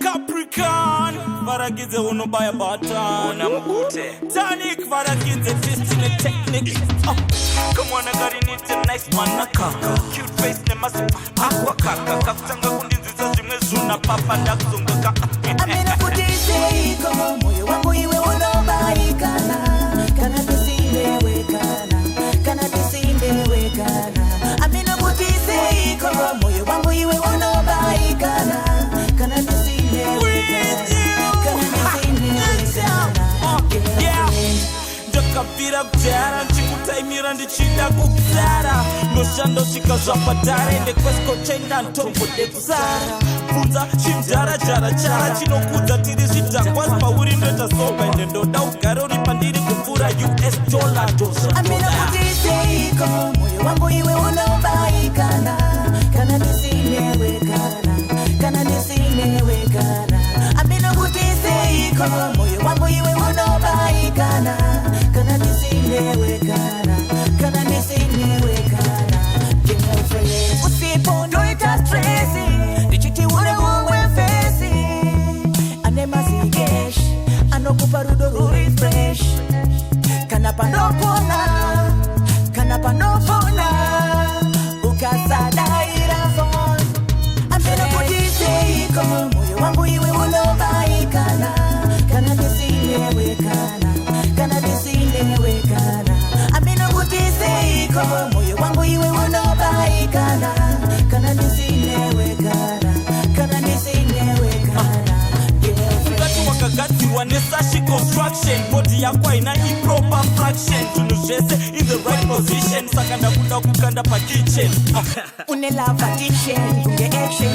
Capricorn, varagize unobaya bata. Tonic, varagize destiny technique. Come on, I got it, a nice man, nakaka. Cute face, ne masipa, aqua kaka. Kakutanga kundinziza zimezuna, papa ndakuzunguka. Amina kutise iko, moyo wangu iwe unobaikana. Kana tusimewe kana, kana tusimewe kana. Amina kutise iko, moyo wangu iwe unobaikana. Kana tusimewe kana, kana tusimewe kana. Yeah, ndakapira kudara, nchikutaimira ndichida kukudara. Noshando chikazvapadare, ndekwesko chenda ntombo dekusara. Kunza chimjara jara jara, chinokudza tiri zvidhakwa pauri ndoita soba. Ende ndoda ugare uri pandiri kupfuura US dollar dosha. Amina kutise iko, moyo wangu iwe unobaikana. Kana nisimewe kana, kana nisimewe kana. Amina kutise iko, moyo wangu iwe unobaikana. Kana nisimewe kana, kana nisimewe kana. Girlfriend, usiponoita stresi, ndichiti ule uwe fesi. Anemazigesh, anokupa rudo refresh. Kana panopona, kana panopona. Ukasada irafon. Amina kutise iko, moyo wangu iwe unobaikana. Kana nisimewe kana, kana nisimewe kana. Amina kutise iko, moyo wangu iwe unobaikana. Kana nisimewe kana, kana nisimewe kana. Ungati wakagadzirwa nesashi construction. Body yako ina improper fraction. Tunhu zvese in the right position. Saka ndakuda kukanda pa kitchen. Une love addiction, kunge action.